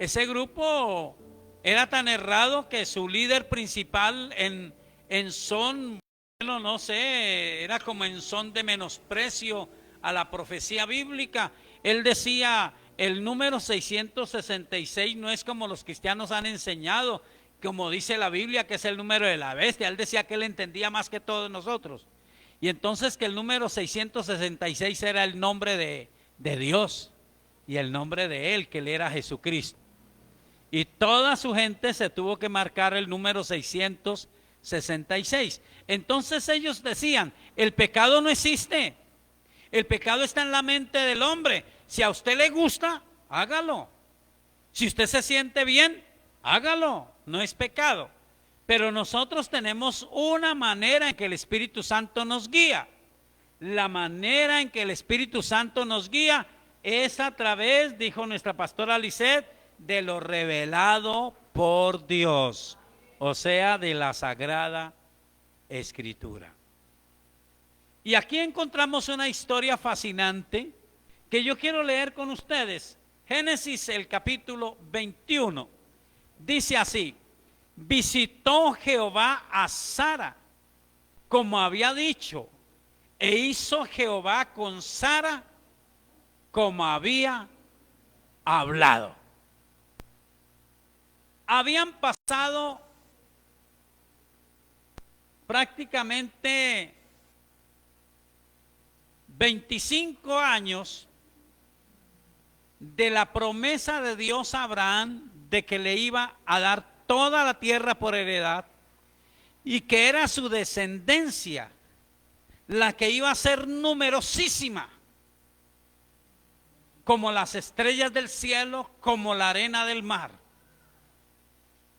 ese grupo era tan errado que su líder principal en son, bueno, no sé, era como en son de menosprecio a la profecía bíblica. Él decía, el número 666 no es como los cristianos han enseñado, como dice la Biblia, que es el número de la bestia. Él decía que él entendía más que todos nosotros. Y entonces que el número 666 era el nombre de Dios y el nombre de él, que él era Jesucristo. Y toda su gente se tuvo que marcar el número 666. Entonces ellos decían, el pecado no existe. El pecado está en la mente del hombre. Si a usted le gusta, hágalo. Si usted se siente bien, hágalo. No es pecado. Pero nosotros tenemos una manera en que el Espíritu Santo nos guía. La manera en que el Espíritu Santo nos guía es a través, dijo nuestra pastora Lisette, de lo revelado por Dios, o sea, de la Sagrada Escritura. Y aquí encontramos una historia fascinante que yo quiero leer con ustedes. Génesis, el capítulo 21, dice así: visitó Jehová a Sara, como había dicho, e hizo Jehová con Sara como había hablado. Habían pasado prácticamente 25 años de la promesa de Dios a Abraham de que le iba a dar toda la tierra por heredad y que era su descendencia la que iba a ser numerosísima, como las estrellas del cielo, como la arena del mar.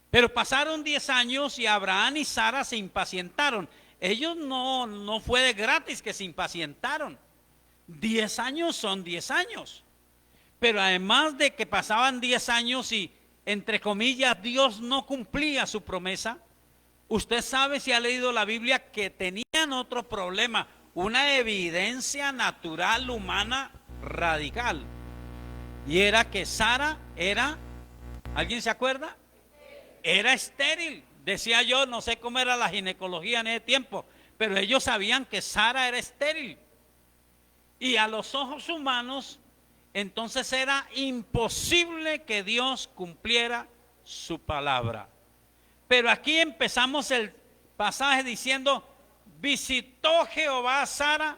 Pero pasaron 10 años y Abraham y Sara se impacientaron. Ellos no fue de gratis que se impacientaron. 10 años son 10 años. Pero además de que pasaban 10 años y, entre comillas, Dios no cumplía su promesa, usted sabe, si ha leído la Biblia, que tenían otro problema, una evidencia natural humana radical. Y era que Sara era, ¿alguien se acuerda? Era estéril. Decía yo, no sé cómo era la ginecología en ese tiempo, pero ellos sabían que Sara era estéril. Y a los ojos humanos, entonces era imposible que Dios cumpliera su palabra. Pero aquí empezamos el pasaje diciendo, visitó Jehová a Sara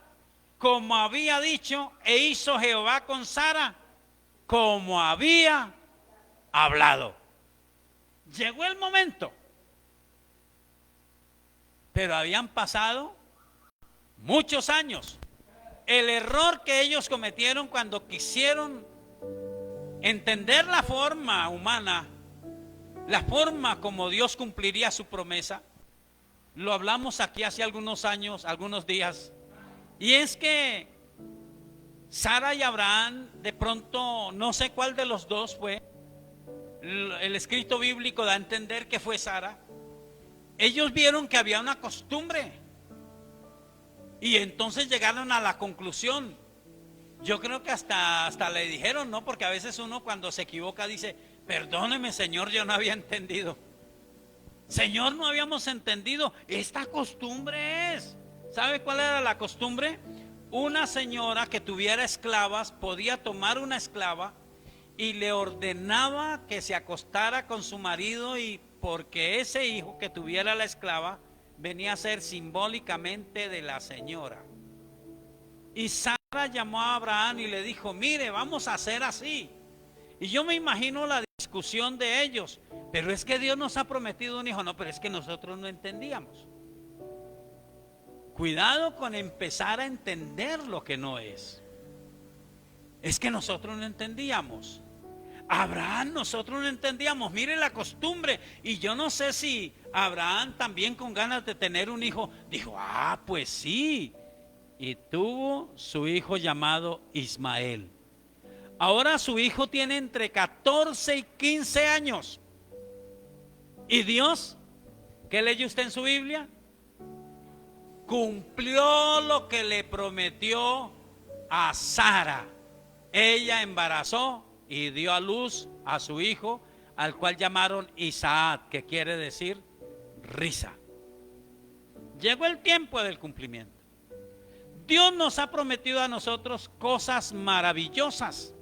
como había dicho, e hizo Jehová con Sara como había hablado. Llegó el momento, pero habían pasado muchos años. El error que ellos cometieron cuando quisieron entender la forma humana, la forma como Dios cumpliría su promesa, lo hablamos aquí hace algunos años, algunos días, y es que Sara y Abraham, de pronto, no sé cuál de los dos fue, el escrito bíblico da a entender que fue Sara. Ellos vieron que había una costumbre y entonces llegaron a la conclusión. Yo creo que hasta le dijeron, ¿no? Porque a veces uno cuando se equivoca dice, perdóneme, Señor, yo no había entendido. Señor, no habíamos entendido. Esta costumbre es. ¿Sabe cuál era la costumbre? Una señora que tuviera esclavas podía tomar una esclava y le ordenaba que se acostara con su marido, y porque ese hijo que tuviera la esclava venía a ser simbólicamente de la señora. Y Sara llamó a Abraham y le dijo, mire, vamos a hacer así. Y yo me imagino la discusión de ellos, pero es que Dios nos ha prometido un hijo. No, pero es que nosotros no entendíamos. Cuidado con empezar a entender lo que no es. Es que nosotros no entendíamos. Abraham, nosotros no entendíamos. Mire la costumbre. Y yo no sé si Abraham, también con ganas de tener un hijo, dijo, pues sí. Y tuvo su hijo llamado Ismael. Ahora su hijo tiene entre 14 y 15 años. Y Dios, ¿qué leyó usted en su Biblia? Cumplió lo que le prometió a Sara. Ella embarazó y dio a luz a su hijo, al cual llamaron Isaac, que quiere decir risa. Llegó el tiempo del cumplimiento. Dios nos ha prometido a nosotros cosas maravillosas.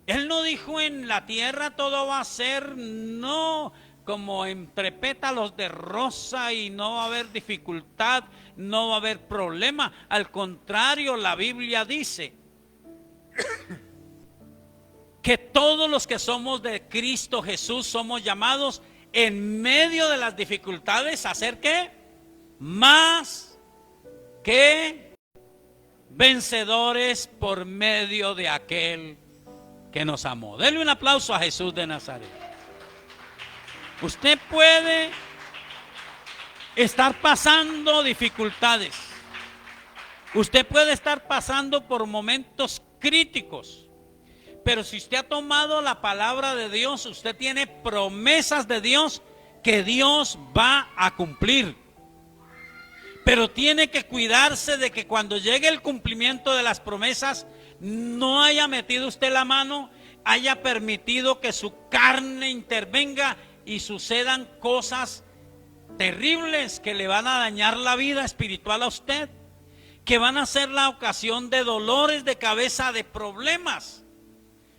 Él no dijo en la tierra todo va a ser, no, como entre pétalos de rosa y no va a haber dificultad, no va a haber problema. Al contrario, la Biblia dice que todos los que somos de Cristo Jesús somos llamados en medio de las dificultades a hacer ¿qué? Más que vencedores por medio de aquel que nos amó. Denle un aplauso a Jesús de Nazaret. Usted puede estar pasando dificultades. Usted puede estar pasando por momentos críticos. Pero si usted ha tomado la palabra de Dios, usted tiene promesas de Dios que Dios va a cumplir. Pero tiene que cuidarse de que cuando llegue el cumplimiento de las promesas, no haya metido usted la mano, haya permitido que su carne intervenga y sucedan cosas terribles que le van a dañar la vida espiritual a usted, que van a ser la ocasión de dolores de cabeza, de problemas.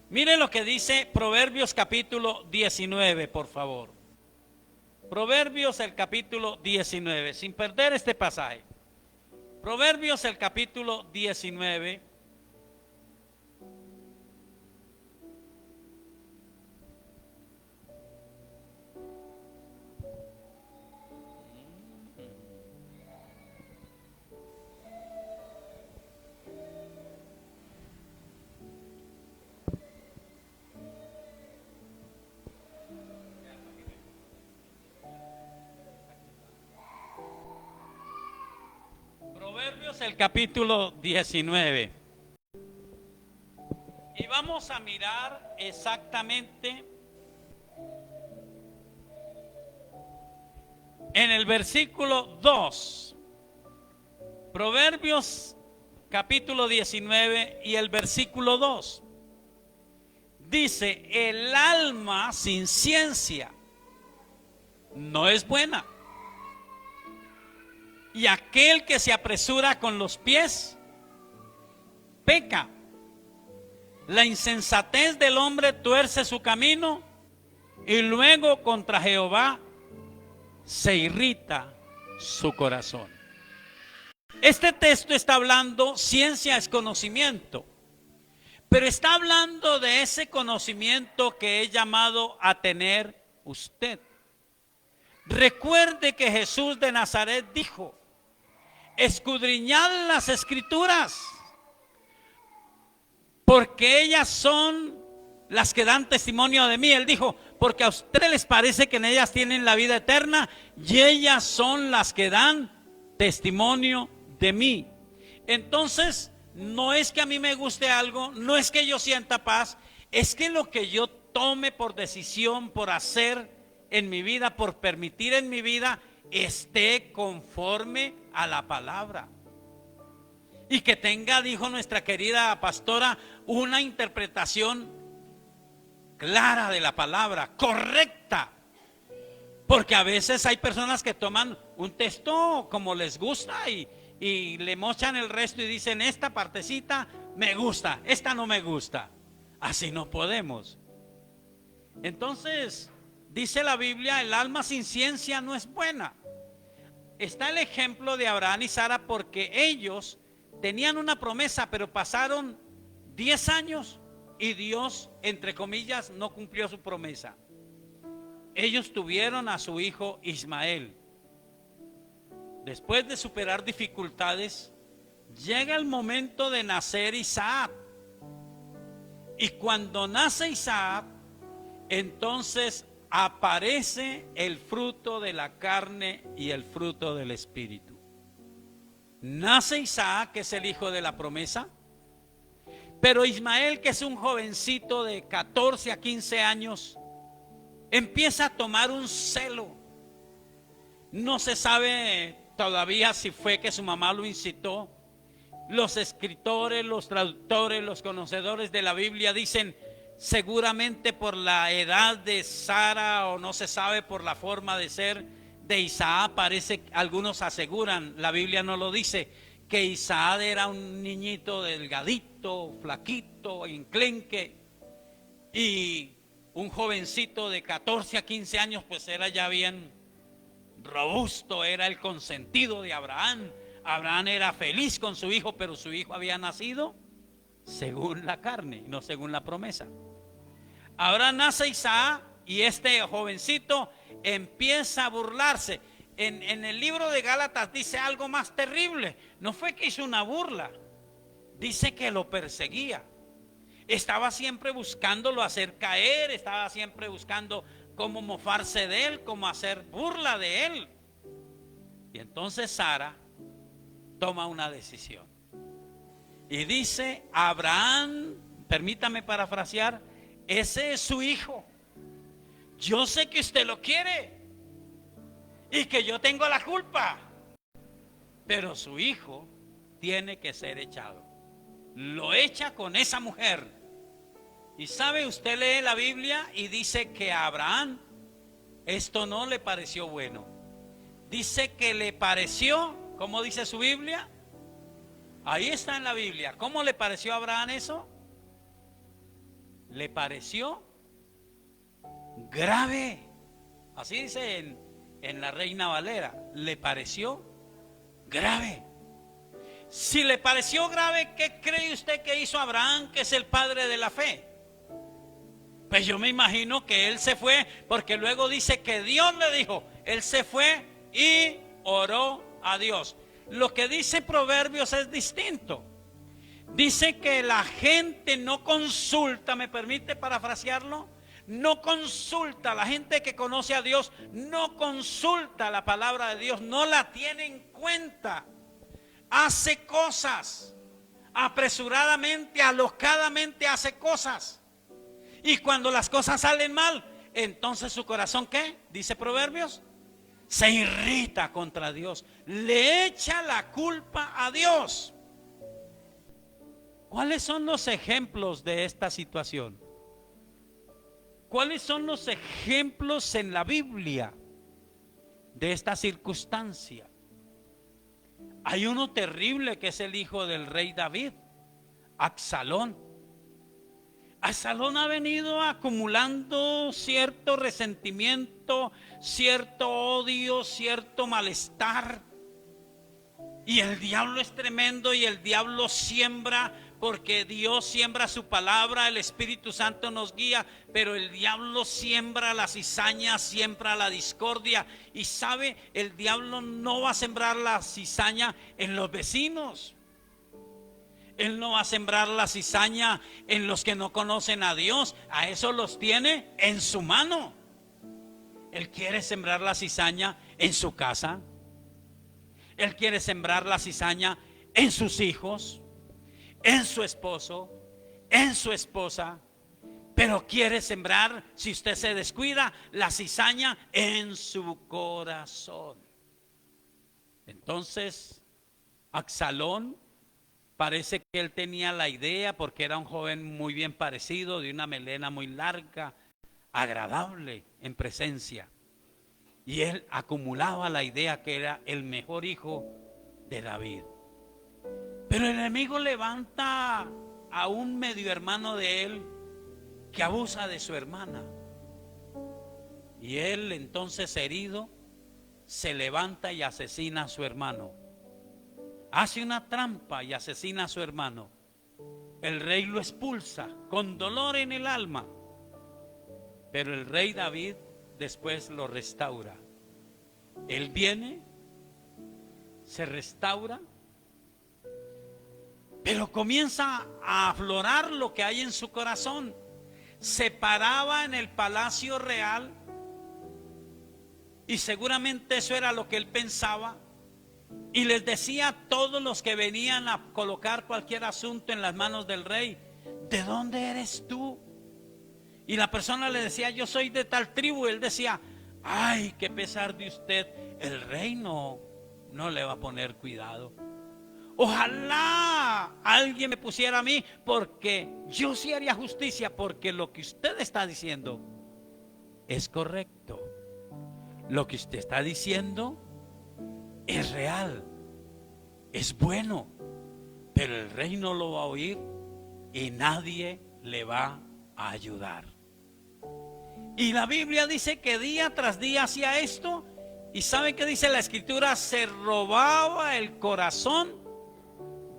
Mire lo que dice Proverbios capítulo 19, por favor. Proverbios el capítulo 19, sin perder este pasaje. Proverbios el capítulo 19. Proverbios el capítulo 19. Y vamos a mirar exactamente en el versículo 2. Proverbios capítulo 19 y el versículo 2. Dice: el alma sin ciencia no es buena, y aquel que se apresura con los pies peca. La insensatez del hombre tuerce su camino, y luego contra Jehová se irrita su corazón. Este texto está hablando, ciencia es conocimiento, pero está hablando de ese conocimiento que he llamado a tener usted. Recuerde que Jesús de Nazaret dijo: escudriñad las escrituras, porque ellas son las que dan testimonio de mí. Él dijo: porque a ustedes les parece que en ellas tienen la vida eterna, y ellas son las que dan testimonio de mí. Entonces, no es que a mí me guste algo, no es que yo sienta paz, es que lo que yo tome por decisión, por hacer en mi vida, por permitir en mi vida, esté conforme a la palabra. Y que tenga, dijo nuestra querida pastora, una interpretación clara de la palabra, correcta. Porque a veces hay personas que toman un texto como les gusta y le mochan el resto y dicen: esta partecita me gusta, esta no me gusta. Así no podemos. Entonces, dice la Biblia: el alma sin ciencia no es buena. Está el ejemplo de Abraham y Sara, porque ellos tenían una promesa, pero pasaron 10 años y Dios, entre comillas, no cumplió su promesa. Ellos tuvieron a su hijo Ismael. Después de superar dificultades, llega el momento de nacer Isaac. Y cuando nace Isaac, entonces aparece el fruto de la carne y el fruto del espíritu. Nace Isaac, que es el hijo de la promesa, pero Ismael, que es un jovencito de 14 a 15 años, empieza a tomar un celo. No se sabe todavía si fue que su mamá lo incitó. Los escritores, los traductores, los conocedores de la Biblia dicen seguramente por la edad de Sara, o no se sabe, por la forma de ser de Isaac. Parece, algunos aseguran, la Biblia no lo dice, que Isaac era un niñito delgadito, flaquito, enclenque, y un jovencito de 14 a 15 años pues era ya bien robusto, era el consentido de Abraham. Abraham era feliz con su hijo, pero su hijo había nacido según la carne, no según la promesa. Ahora nace Isaac y este jovencito empieza a burlarse. En el libro de Gálatas dice algo más terrible. No fue que hizo una burla, dice que lo perseguía. Estaba siempre buscándolo hacer caer, estaba siempre buscando cómo mofarse de él, cómo hacer burla de él. Y entonces Sara toma una decisión y dice: Abraham, permítame parafrasear, ese es su hijo. Yo sé que usted lo quiere y que yo tengo la culpa, pero su hijo tiene que ser echado. Lo echa con esa mujer. Y sabe, usted lee la Biblia y dice que a Abraham esto no le pareció bueno. Dice que le pareció, ¿cómo dice su Biblia? Ahí está en la Biblia. ¿Cómo le pareció a Abraham eso? Le pareció grave. Así dice en la Reina Valera. Le pareció grave. Si le pareció grave, ¿qué cree usted que hizo Abraham, que es el padre de la fe? Pues yo me imagino que él se fue, porque luego dice que Dios le dijo. Él se fue y oró a Dios. Lo que dice Proverbios es distinto. Dice que la gente no consulta, ¿me permite parafrasearlo? No consulta, la gente que conoce a Dios no consulta la palabra de Dios, no la tiene en cuenta. Hace cosas apresuradamente, alocadamente hace cosas. Y cuando las cosas salen mal, entonces su corazón, ¿qué? Dice Proverbios, se irrita contra Dios, le echa la culpa a Dios. ¿Cuáles son los ejemplos de esta situación? ¿Cuáles son los ejemplos en la Biblia de esta circunstancia? Hay uno terrible que es el hijo del rey David, Absalón. Absalón ha venido acumulando cierto resentimiento, cierto odio, cierto malestar. Y el diablo es tremendo, y el diablo siembra, porque Dios siembra su palabra, el Espíritu Santo nos guía, pero el diablo siembra la cizaña, siembra la discordia. Y sabe, el diablo no va a sembrar la cizaña en los vecinos. Él no va a sembrar la cizaña en los que no conocen a Dios. A eso los tiene en su mano. Él quiere sembrar la cizaña en su casa. Él quiere sembrar la cizaña en sus hijos, en su esposo, en su esposa. Pero quiere sembrar, si usted se descuida, la cizaña en su corazón. Entonces, Absalón, parece que él tenía la idea, porque era un joven muy bien parecido, de una melena muy larga, agradable en presencia. Y él acumulaba la idea que era el mejor hijo de David. Pero el enemigo levanta a un medio hermano de él que abusa de su hermana. Y él, entonces herido, se levanta y asesina a su hermano. Hace una trampa y asesina a su hermano. El rey lo expulsa con dolor en el alma, pero el rey David después lo restaura. Él viene, se restaura, pero comienza a aflorar lo que hay en su corazón. Se paraba en el palacio real, y seguramente eso era lo que él pensaba, y les decía a todos los que venían a colocar cualquier asunto en las manos del rey: ¿de dónde eres tú? Y la persona le decía: yo soy de tal tribu. Él decía: ay, qué pesar de usted, el rey no le va a poner cuidado. Ojalá alguien me pusiera a mí, porque yo sí haría justicia, porque lo que usted está diciendo es correcto. Lo que usted está diciendo es real, es bueno, pero el rey no lo va a oír y nadie le va a ayudar. Y la Biblia dice que día tras día hacía esto. ¿Y saben qué dice la escritura? Se robaba el corazón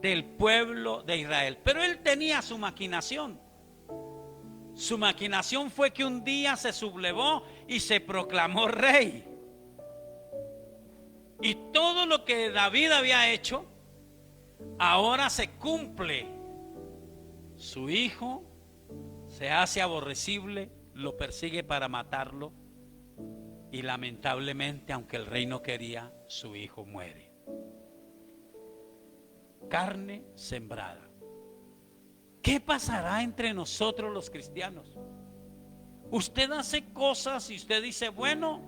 del pueblo de Israel. Pero él tenía su maquinación. Su maquinación fue que un día se sublevó y se proclamó rey. Y todo lo que David había hecho, ahora se cumple. Su hijo se hace aborrecible, lo persigue para matarlo. Y lamentablemente, aunque el rey no quería, su hijo muere. Carne sembrada. ¿Qué pasará entre nosotros los cristianos? Usted hace cosas y usted dice, bueno,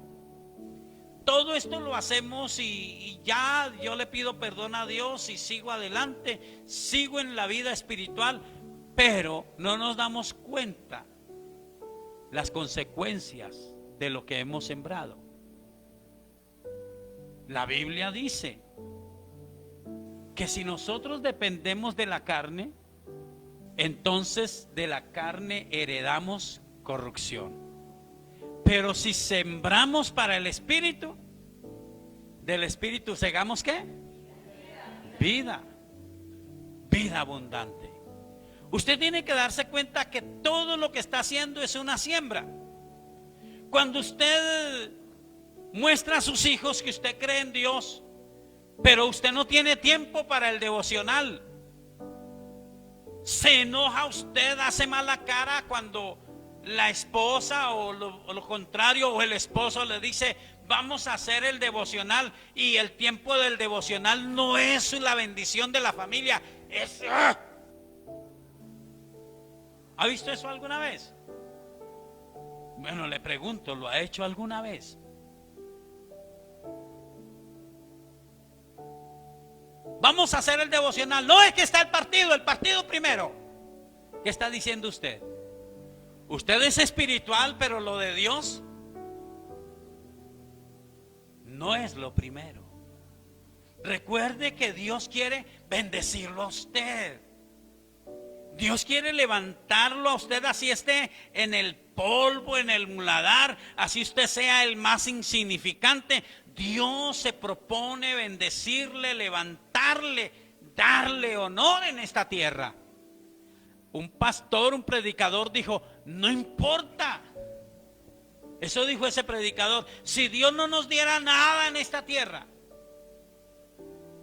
todo esto lo hacemos y ya yo le pido perdón a Dios y sigo adelante, sigo en la vida espiritual, pero no nos damos cuenta las consecuencias de lo que hemos sembrado. La Biblia dice que si nosotros dependemos de la carne, entonces de la carne heredamos corrupción. Pero si sembramos para el Espíritu, del Espíritu segamos ¿qué? Vida. Vida abundante. Usted tiene que darse cuenta que todo lo que está haciendo es una siembra. Cuando usted muestra a sus hijos que usted cree en Dios, pero usted no tiene tiempo para el devocional, se enoja usted, hace mala cara cuando la esposa o lo contrario, o el esposo le dice vamos a hacer el devocional, y el tiempo del devocional no es la bendición de la familia, es ¿ha visto eso alguna vez? Bueno, le pregunto, ¿lo ha hecho alguna vez? Vamos a hacer el devocional. No, es que está el partido primero. ¿Qué está diciendo usted? Usted es espiritual, pero lo de Dios no es lo primero. Recuerde que Dios quiere bendecirlo a usted. Dios quiere levantarlo a usted, así esté en el polvo, en el muladar, así usted sea el más insignificante. Dios se propone bendecirle, levantarle, darle honor en esta tierra. Un pastor, un predicador dijo, no importa. Eso dijo ese predicador, si Dios no nos diera nada en esta tierra,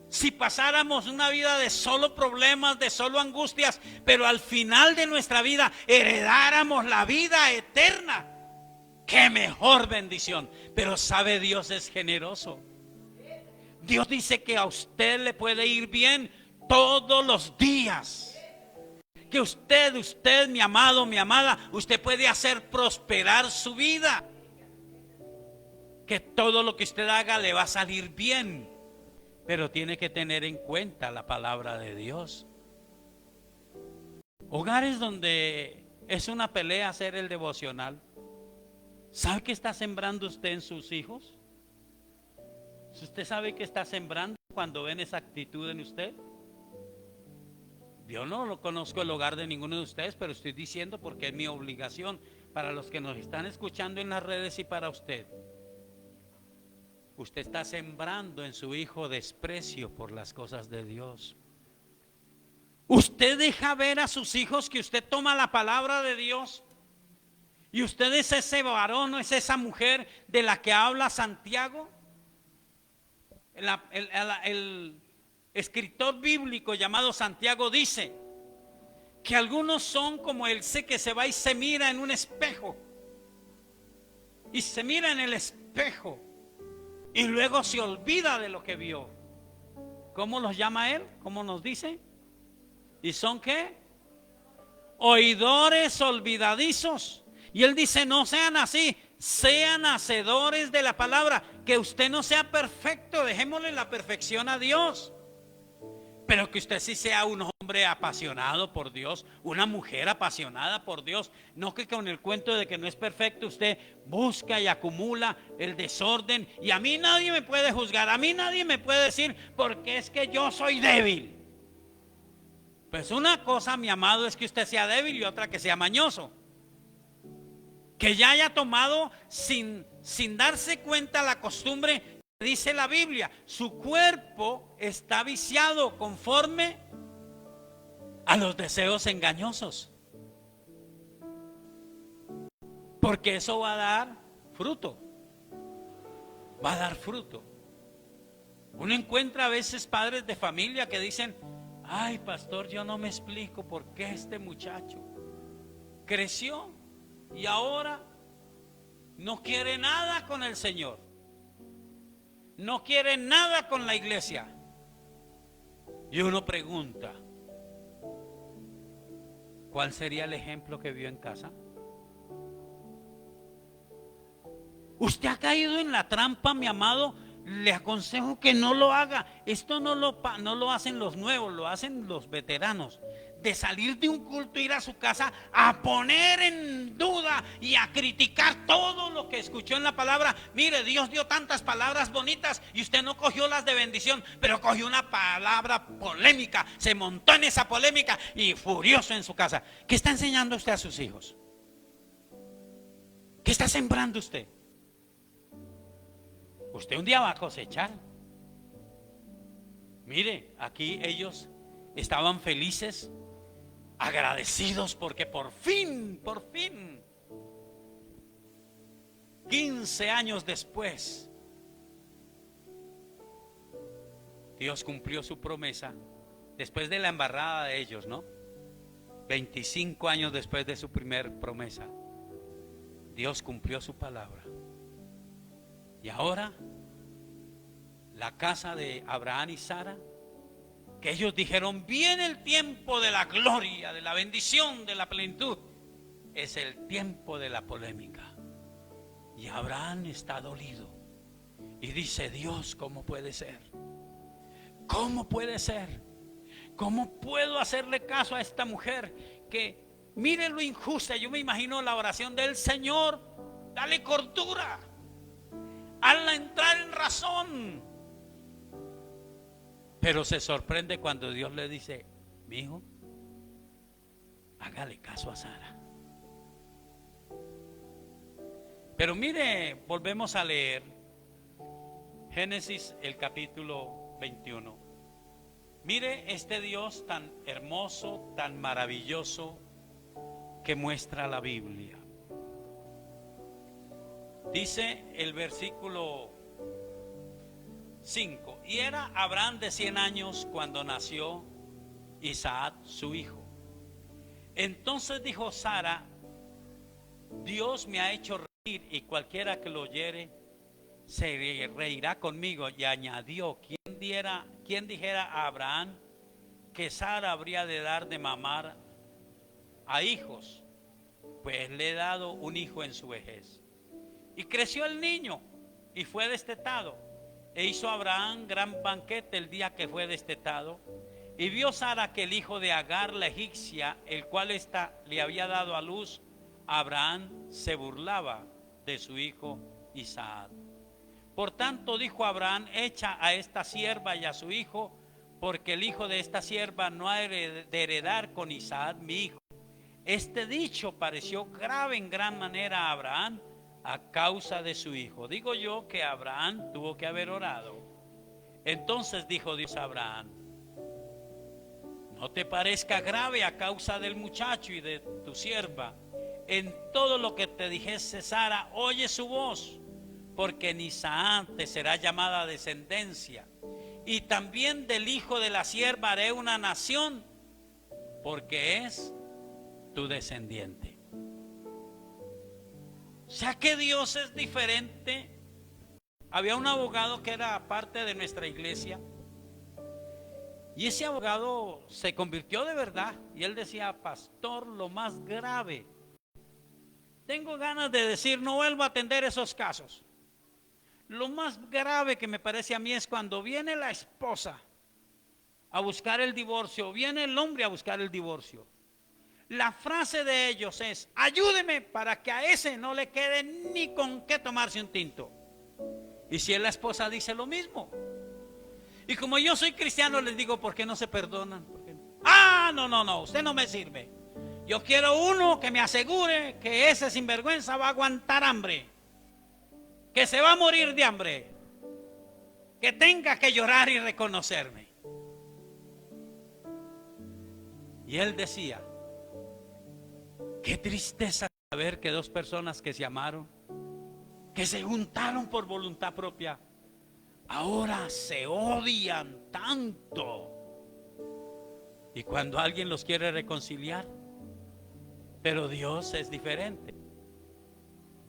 si pasáramos una vida de solo problemas, de solo angustias, pero al final de nuestra vida heredáramos la vida eterna, qué mejor bendición. Pero sabe, Dios es generoso. Dios dice que a usted le puede ir bien todos los días. Que usted, mi amado, mi amada, usted puede hacer prosperar su vida. Que todo lo que usted haga le va a salir bien. Pero tiene que tener en cuenta la palabra de Dios. Hogares donde es una pelea hacer el devocional. ¿Sabe qué está sembrando usted en sus hijos? ¿Usted sabe qué está sembrando cuando ven esa actitud en usted? Yo no lo conozco el hogar de ninguno de ustedes, pero estoy diciendo porque es mi obligación para los que nos están escuchando en las redes y para usted. Usted está sembrando en su hijo desprecio por las cosas de Dios. Usted deja ver a sus hijos que usted toma la palabra de Dios. Y usted es ese varón o es esa mujer de la que habla Santiago. El escritor bíblico llamado Santiago dice que algunos son como el que se va y se mira en un espejo. Y se mira en el espejo. Y luego se olvida de lo que vio. ¿Cómo los llama él? ¿Cómo nos dice? ¿Y son qué? Oidores olvidadizos. Y él dice, no sean así, sean hacedores de la palabra. Que usted no sea perfecto, dejémosle la perfección a Dios. Pero que usted sí sea un hombre apasionado por Dios, una mujer apasionada por Dios. No que con el cuento de que no es perfecto usted busca y acumula el desorden. Y a mí nadie me puede juzgar, a mí nadie me puede decir porque es que yo soy débil. Pues una cosa, mi amado, es que usted sea débil y otra que sea mañoso. Que ya haya tomado sin darse cuenta la costumbre. Dice la Biblia, su cuerpo está viciado conforme a los deseos engañosos. Porque eso va a dar fruto. Va a dar fruto. Uno encuentra a veces padres de familia que dicen, ay, pastor, yo no me explico por qué este muchacho creció y ahora no quiere nada con el Señor. No quiere nada con la iglesia. Y uno pregunta, ¿cuál sería el ejemplo que vio en casa? Usted ha caído en la trampa, mi amado. Le aconsejo que no lo haga. Esto no lo hacen los nuevos, lo hacen los veteranos. De salir de un culto, ir a su casa a poner en duda y a criticar todo lo que escuchó en la palabra. Mire, Dios dio tantas palabras bonitas y usted no cogió las de bendición, pero cogió una palabra polémica, se montó en esa polémica y furioso en su casa. ¿Qué está enseñando usted a sus hijos? ¿Qué está sembrando usted? Usted un día va a cosechar. Mire, aquí ellos estaban felices, agradecidos porque por fin, 15 años después, Dios cumplió su promesa después de la embarrada de ellos, ¿no? 25 años después de su primer promesa, Dios cumplió su palabra. Y ahora, la casa de Abraham y Sara, que ellos dijeron, viene el tiempo de la gloria, de la bendición, de la plenitud, es el tiempo de la polémica. Y Abraham está dolido y dice, Dios, ¿cómo puede ser? ¿Cómo puede ser? ¿Cómo puedo hacerle caso a esta mujer que mire lo injusta? Yo me imagino la oración del Señor, dale cordura, hazla entrar en razón. Pero se sorprende cuando Dios le dice, mi hijo, hágale caso a Sara. Pero mire, volvemos a leer Génesis el capítulo 21. Mire este Dios tan hermoso, tan maravilloso que muestra la Biblia. Dice el versículo 5, y era Abraham de 100 años cuando nació Isaac su hijo. Entonces dijo Sara, Dios me ha hecho reír y cualquiera que lo oyere se reirá conmigo. Y añadió, ¿quién dijera a Abraham que Sara habría de dar de mamar a hijos? Pues le he dado un hijo en su vejez. Y creció el niño y fue destetado. E hizo Abraham gran banquete el día que fue destetado. Y vio Sara que el hijo de Agar la egipcia, el cual ésta le había dado a luz, Abraham se burlaba de su hijo Isaac. Por tanto dijo Abraham, echa a esta sierva y a su hijo, porque el hijo de esta sierva no ha de heredar con Isaac mi hijo. Este dicho pareció grave en gran manera a Abraham a causa de su hijo. Digo yo que Abraham tuvo que haber orado. Entonces dijo Dios a Abraham, no te parezca grave a causa del muchacho y de tu sierva. En todo lo que te dijese Sara, oye su voz, porque en Isaac te será llamada descendencia. Y también del hijo de la sierva haré una nación, porque es tu descendiente. O sea que Dios es diferente. Había un abogado que era parte de nuestra iglesia, y ese abogado se convirtió de verdad. Y él decía, pastor, lo más grave, tengo ganas de decir, no vuelvo a atender esos casos. Lo más grave que me parece a mí es cuando viene la esposa a buscar el divorcio, viene el hombre a buscar el divorcio. La frase de ellos es: ayúdeme para que a ese no le quede ni con qué tomarse un tinto. Y si es la esposa, dice lo mismo. Y como yo soy cristiano, les digo: ¿por qué no se perdonan? Ah, no, usted no me sirve. Yo quiero uno que me asegure que ese sinvergüenza va a aguantar hambre, que se va a morir de hambre, que tenga que llorar y reconocerme. Y él decía: qué tristeza saber que dos personas que se amaron, que se juntaron por voluntad propia, ahora se odian tanto. Y cuando alguien los quiere reconciliar, pero Dios es diferente.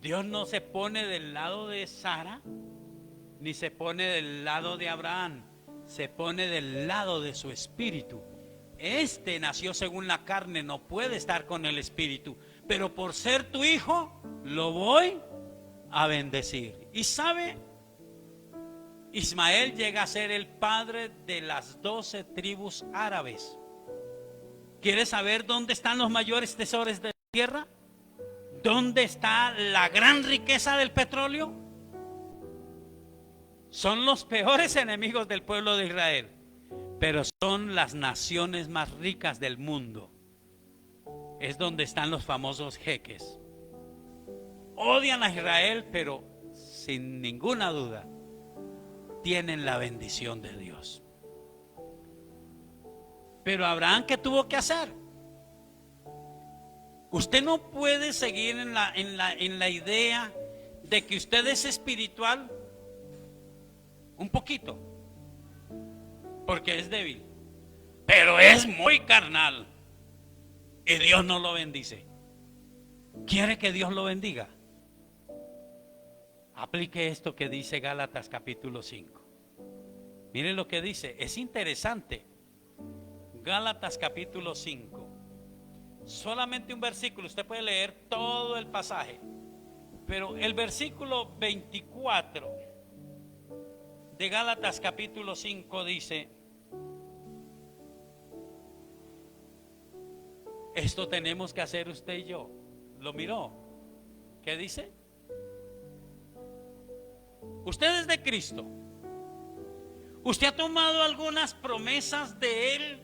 Dios no se pone del lado de Sara, ni se pone del lado de Abraham, se pone del lado de su espíritu. Este nació según la carne, no puede estar con el espíritu, pero por ser tu hijo, lo voy a bendecir. Y sabe, Ismael llega a ser el padre de las 12 tribus árabes. ¿Quieres saber dónde están los mayores tesoros de la tierra? ¿Dónde está la gran riqueza del petróleo? Son los peores enemigos del pueblo de Israel, pero son las naciones más ricas del mundo. Es donde están los famosos jeques. Odian a Israel, pero sin ninguna duda tienen la bendición de Dios. Pero Abraham, ¿qué tuvo que hacer? Usted no puede seguir en la idea de que usted es espiritual un poquito, porque es débil, pero es muy carnal y Dios no lo bendice. ¿Quiere que Dios lo bendiga? Aplique esto que dice Gálatas capítulo 5. Mire lo que dice, es interesante. Gálatas capítulo 5. Solamente un versículo, usted puede leer todo el pasaje, pero el versículo 24 de Gálatas capítulo 5 dice: esto tenemos que hacer usted y yo. ¿Lo miró? ¿Qué dice? Usted es de Cristo. Usted ha tomado algunas promesas de Él,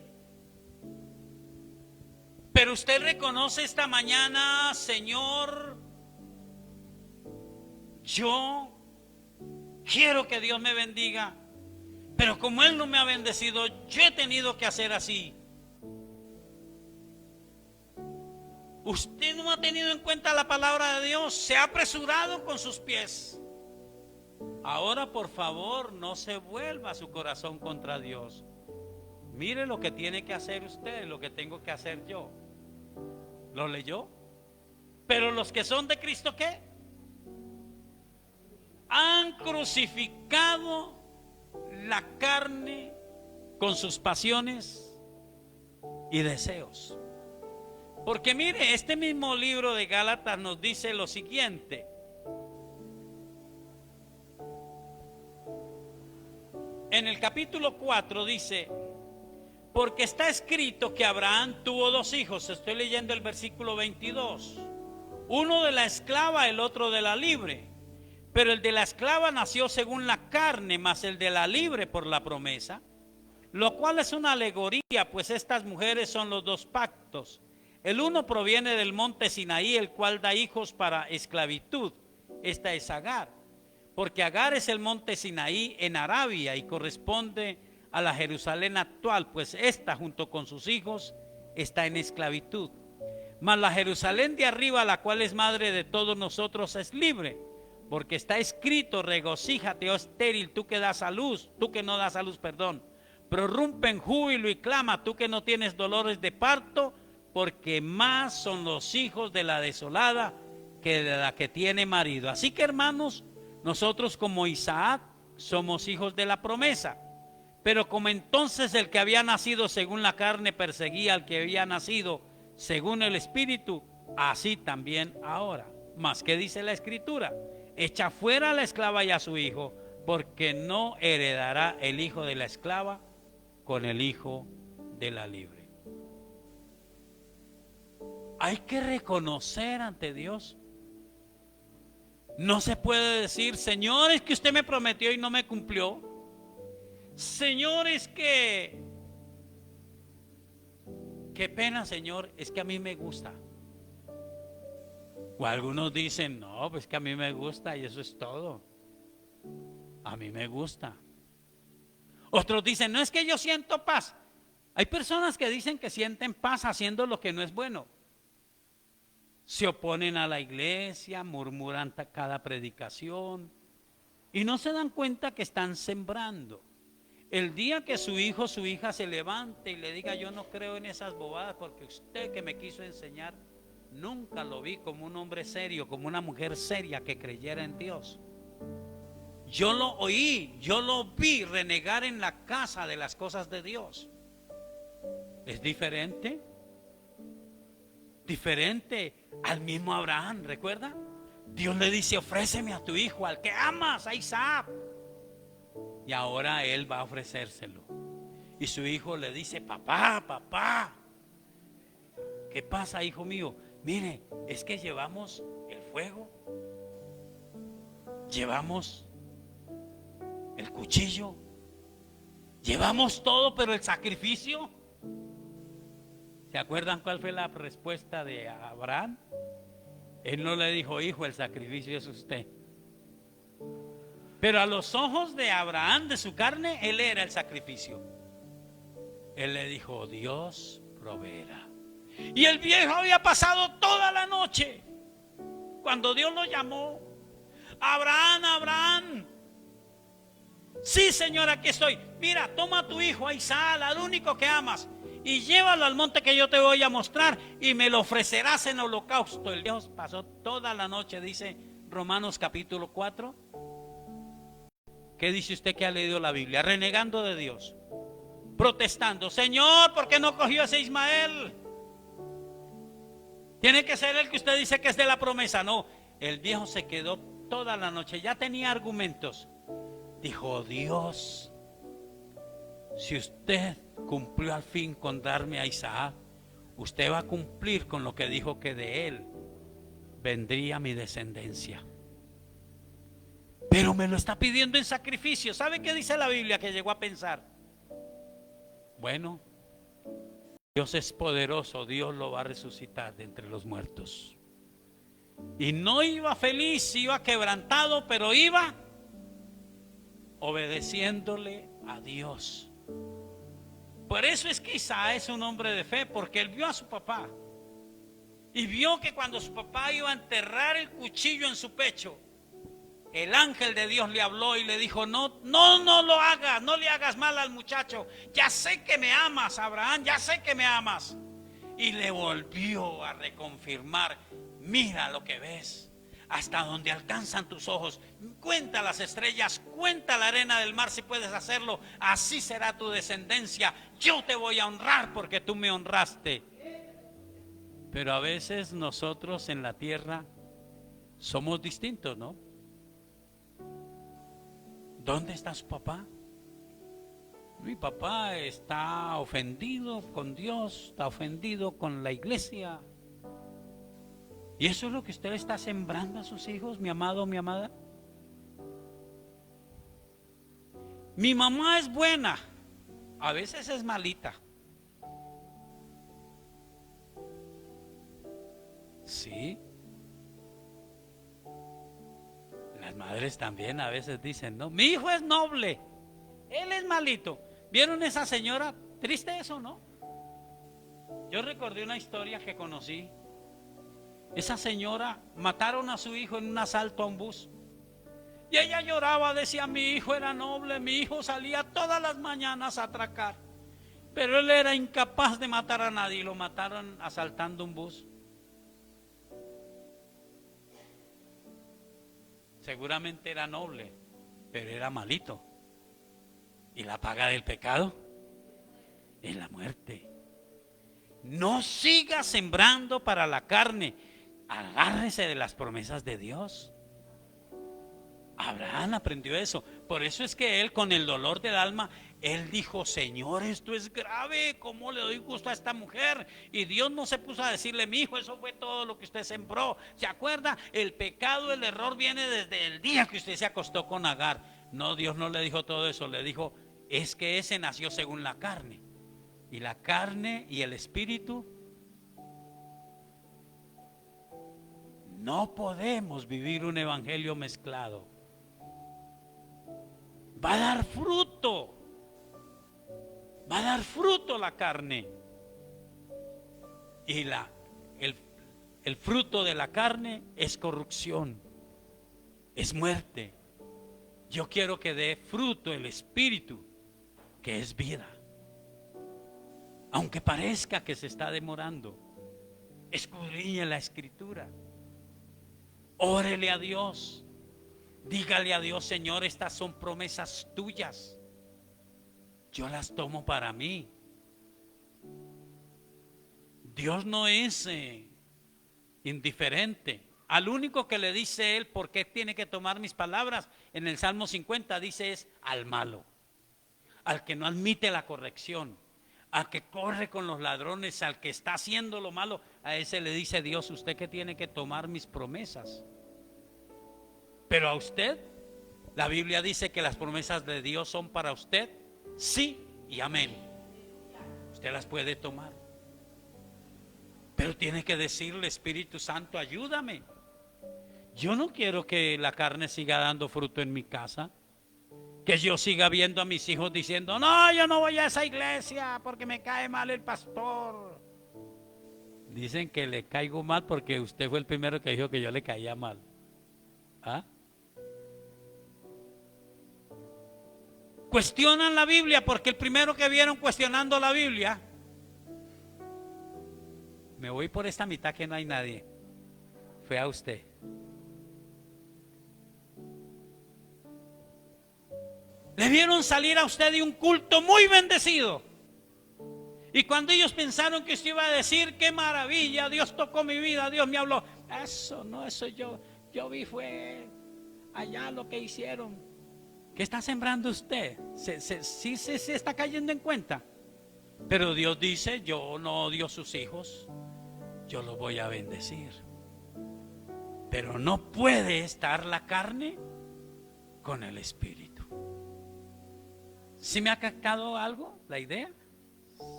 pero usted reconoce esta mañana: Señor, yo quiero que Dios me bendiga, pero como Él no me ha bendecido, yo he tenido que hacer así. Usted no ha tenido en cuenta la palabra de Dios, se ha apresurado con sus pies. Ahora, por favor, no se vuelva su corazón contra Dios. Mire lo que tiene que hacer usted, lo que tengo que hacer yo. ¿Lo leyó? Pero los que son de Cristo, ¿qué? Han crucificado la carne con sus pasiones y deseos. Porque mire, este mismo libro de Gálatas nos dice lo siguiente: en el capítulo 4 dice: porque está escrito que Abraham tuvo dos hijos. Estoy leyendo el versículo 22. Uno de la esclava, el otro de la libre. Pero el de la esclava nació según la carne, mas el de la libre por la promesa. Lo cual es una alegoría, pues estas mujeres son los dos pactos. El uno proviene del monte Sinaí, el cual da hijos para esclavitud. Esta es Agar. Porque Agar es el monte Sinaí en Arabia y corresponde a la Jerusalén actual, pues esta junto con sus hijos está en esclavitud. Mas la Jerusalén de arriba, la cual es madre de todos nosotros, es libre, porque está escrito: regocíjate, oh estéril, tú que das a luz, tú que no das a luz, perdón. Prorrumpe en júbilo y clama, tú que no tienes dolores de parto, porque más son los hijos de la desolada que de la que tiene marido. Así que, hermanos, nosotros como Isaac somos hijos de la promesa. Pero como entonces el que había nacido según la carne perseguía al que había nacido según el espíritu, así también ahora. Mas ¿qué dice la escritura? Echa fuera a la esclava y a su hijo, porque no heredará el hijo de la esclava con el hijo de la libre. Hay que reconocer ante Dios. No se puede decir, Señor, es que usted me prometió y no me cumplió. Señor, es que qué pena, Señor, es que a mí me gusta. O algunos dicen, no, pues que a mí me gusta y eso es todo. A mí me gusta. Otros dicen, no, es que yo siento paz. Hay personas que dicen que sienten paz haciendo lo que no es bueno. Se oponen a la iglesia, murmuran cada predicación y no se dan cuenta que están sembrando. El día que su hijo o su hija se levante y le diga, yo no creo en esas bobadas porque usted que me quiso enseñar, nunca lo vi como un hombre serio, como una mujer seria que creyera en Dios. Yo lo oí, yo lo vi renegar en la casa de las cosas de Dios. ¿Es diferente? Diferente al mismo Abraham, ¿recuerda? Dios le dice, ofréceme a tu hijo, al que amas, a Isaac. Y ahora él va a ofrecérselo. Y su hijo le dice, papá, papá, ¿qué pasa, hijo mío? Mire, es que llevamos el fuego, llevamos el cuchillo, llevamos todo, pero el sacrificio. ¿Se acuerdan cuál fue la respuesta de Abraham? Él no le dijo, hijo, el sacrificio es usted. Pero a los ojos de Abraham, de su carne, él era el sacrificio. Él le dijo, Dios proveerá. Y el viejo había pasado toda la noche. Cuando Dios lo llamó, Abraham, Abraham. Sí, Señor, aquí estoy. Mira, toma a tu hijo, a Isaac, al único que amas, y llévalo al monte que yo te voy a mostrar y me lo ofrecerás en holocausto. El Dios pasó toda la noche, dice Romanos capítulo 4. ¿Qué dice usted que ha leído la Biblia? Renegando de Dios, protestando. Señor, ¿por qué no cogió a ese Ismael? Tiene que ser el que usted dice que es de la promesa. No, el viejo se quedó toda la noche, ya tenía argumentos. Dijo, Dios, si usted cumplió al fin con darme a Isaac, usted va a cumplir con lo que dijo, que de él vendría mi descendencia. Pero me lo está pidiendo en sacrificio. ¿Sabe qué dice la Biblia? Que llegó a pensar, bueno, Dios es poderoso, Dios lo va a resucitar de entre los muertos. Y no iba feliz, iba quebrantado, pero iba obedeciéndole a Dios. Por eso es que Isaac es un hombre de fe, porque él vio a su papá y vio que cuando su papá iba a enterrar el cuchillo en su pecho, el ángel de Dios le habló y le dijo, no lo hagas, no le hagas mal al muchacho. Ya sé que me amas, Abraham, ya sé que me amas. Y le volvió a reconfirmar, mira lo que ves, hasta donde alcanzan tus ojos, cuenta las estrellas, cuenta la arena del mar si puedes hacerlo, así será tu descendencia. Yo te voy a honrar porque tú me honraste. Pero a veces nosotros en la tierra somos distintos, ¿no? ¿Dónde está su papá? Mi papá está ofendido con Dios, está ofendido con la iglesia. ¿Y eso es lo que usted está sembrando a sus hijos, mi amado, mi amada? Mi mamá es buena, a veces es malita. Sí. Las madres también a veces dicen, no, mi hijo es noble, él es malito. ¿Vieron esa señora? Triste eso, ¿no? Yo recordé una historia que conocí. Esa señora mataron a su hijo en un asalto a un bus. Y ella lloraba, decía, mi hijo era noble, mi hijo salía todas las mañanas a atracar. Pero él era incapaz de matar a nadie y lo mataron asaltando un bus. Seguramente era noble, pero era malito. Y la paga del pecado es la muerte. No siga sembrando para la carne. Agárrese de las promesas de Dios. Abraham aprendió eso. Por eso es que él, con el dolor del alma, él dijo: Señor, esto es grave, ¿cómo le doy gusto a esta mujer? Y Dios no se puso a decirle: mi hijo, eso fue todo lo que usted sembró. ¿Se acuerda? El pecado, el error viene desde el día que usted se acostó con Agar. No, Dios no le dijo todo eso. Le dijo: es que ese nació según la carne. Y la carne y el espíritu, no podemos vivir un evangelio mezclado. Va a dar fruto. Va a dar fruto la carne. Y el fruto de la carne es corrupción, es muerte. Yo quiero que dé fruto el espíritu, que es vida. Aunque parezca que se está demorando, escudriñe la escritura. Órele a Dios. Dígale a Dios: Señor, estas son promesas tuyas. Yo las tomo para mí. Dios no es indiferente. Al único que le dice él por qué tiene que tomar mis palabras, en el Salmo 50 dice, es al malo, al que no admite la corrección, al que corre con los ladrones, al que está haciendo lo malo. A ese le dice Dios: usted que tiene que tomar mis promesas. Pero a usted, la Biblia dice que las promesas de Dios son para usted sí y amén. Usted las puede tomar, pero tiene que decirle: Espíritu Santo, ayúdame. Yo no quiero que la carne siga dando fruto en mi casa, que yo siga viendo a mis hijos diciendo: no, yo no voy a esa iglesia porque me cae mal el pastor. Dicen que le caigo mal porque usted fue el primero que dijo que yo le caía mal. ¿Ah? Cuestionan la Biblia porque el primero que vieron cuestionando la Biblia, me voy por esta mitad que no hay nadie, fue a usted. Le vieron salir a usted de un culto muy bendecido, y cuando ellos pensaron que usted iba a decir: qué maravilla, Dios tocó mi vida, Dios me habló. Eso yo vi fue allá lo que hicieron. ¿Qué está sembrando usted? ¿Sí se está cayendo en cuenta? Pero Dios dice: yo no odio a sus hijos, yo los voy a bendecir. Pero no puede estar la carne con el espíritu. ¿Sí me ha captado algo la idea?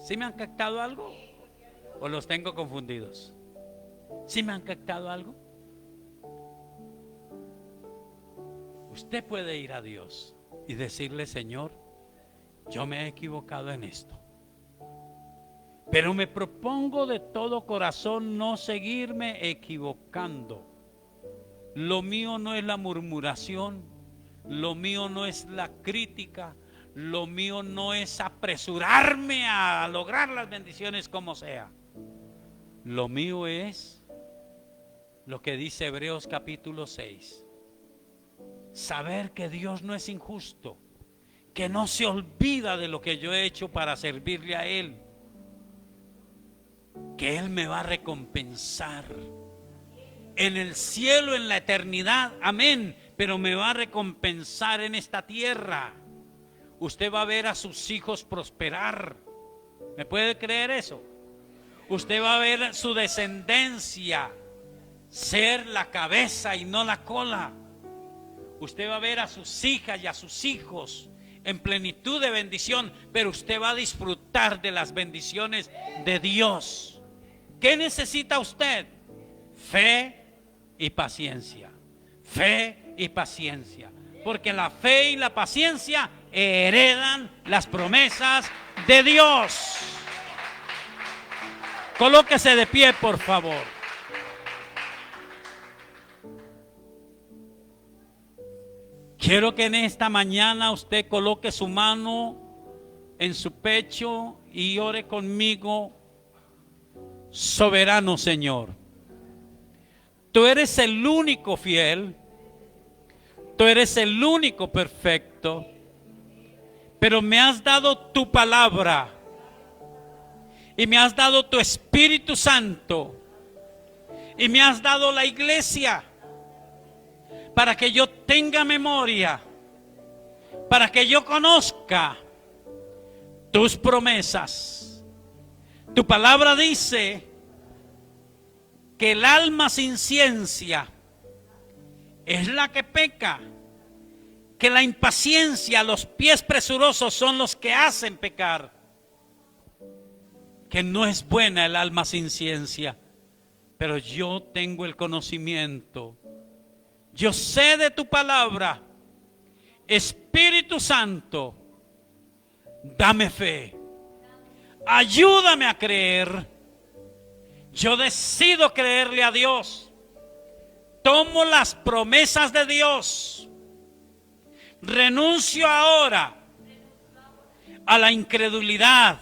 ¿Sí me han captado algo? ¿O los tengo confundidos? ¿Sí me han captado algo? Usted puede ir a Dios y decirle: Señor, yo me he equivocado en esto, pero me propongo de todo corazón no seguirme equivocando. Lo mío no es la murmuración, lo mío no es la crítica, lo mío no es apresurarme a lograr las bendiciones como sea. Lo mío es lo que dice Hebreos capítulo 6. Saber que Dios no es injusto, que no se olvida de lo que yo he hecho para servirle a Él, que Él me va a recompensar en el cielo, en la eternidad, amén, pero me va a recompensar en esta tierra. Usted va a ver a sus hijos prosperar. ¿Me puede creer eso? Usted va a ver su descendencia ser la cabeza y no la cola. Usted va a ver a sus hijas y a sus hijos en plenitud de bendición, pero usted va a disfrutar de las bendiciones de Dios. ¿Qué necesita usted? Fe y paciencia. Fe y paciencia. Porque la fe y la paciencia heredan las promesas de Dios. Colóquese de pie, por favor. Quiero que en esta mañana usted coloque su mano en su pecho y ore conmigo. Soberano Señor, tú eres el único fiel, tú eres el único perfecto, pero me has dado tu palabra y me has dado tu Espíritu Santo y me has dado la iglesia. para que yo tenga memoria, para que yo conozca tus promesas. Tu palabra dice que el alma sin ciencia es la que peca, que la impaciencia, los pies presurosos son los que hacen pecar, que no es buena el alma sin ciencia. Pero yo tengo el conocimiento, yo sé de tu palabra. Espíritu Santo, dame fe, ayúdame a creer. Yo decido creerle a Dios, tomo las promesas de Dios, renuncio ahora a la incredulidad,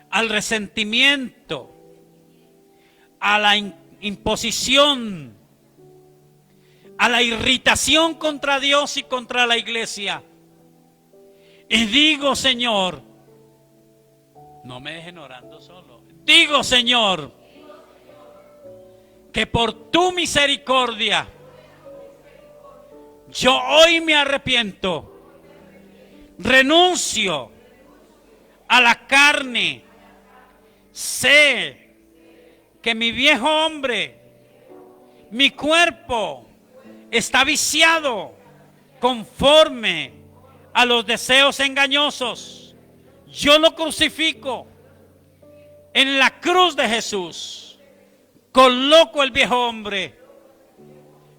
al resentimiento, a la imposición, a la irritación contra Dios y contra la iglesia. Y digo, Señor, no me dejen orando solo. Digo, Señor, que por tu misericordia yo hoy me arrepiento, renuncio a la carne. Sé que mi viejo hombre, mi cuerpo, está viciado conforme a los deseos engañosos. Yo lo crucifico en la cruz de Jesús. Coloco el viejo hombre,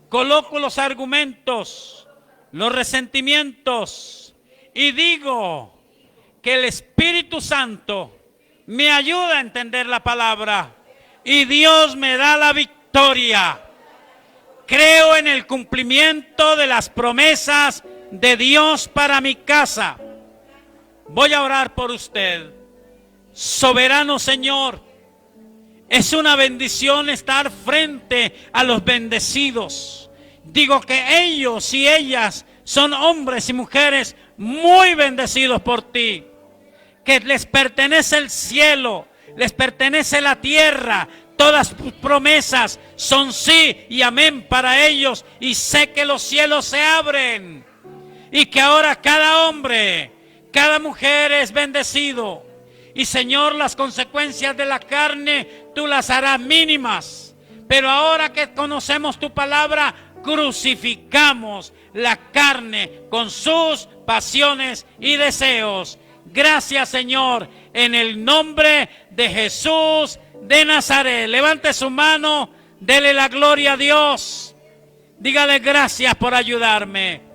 coloco los argumentos, los resentimientos, y digo que el Espíritu Santo me ayuda a entender la palabra y Dios me da la victoria. Creo en el cumplimiento de las promesas de Dios para mi casa. Voy a orar por usted. Soberano Señor, es una bendición estar frente a los bendecidos. Digo que ellos y ellas son hombres y mujeres muy bendecidos por ti, que les pertenece el cielo, les pertenece la tierra. Todas tus promesas son sí y amén para ellos, y sé que los cielos se abren y que ahora cada hombre, cada mujer es bendecido. Y Señor, las consecuencias de la carne tú las harás mínimas, pero ahora que conocemos tu palabra, crucificamos la carne con sus pasiones y deseos. Gracias, Señor, en el nombre de Jesús de Nazaret. Levante su mano, dele la gloria a Dios. Dígale gracias por ayudarme.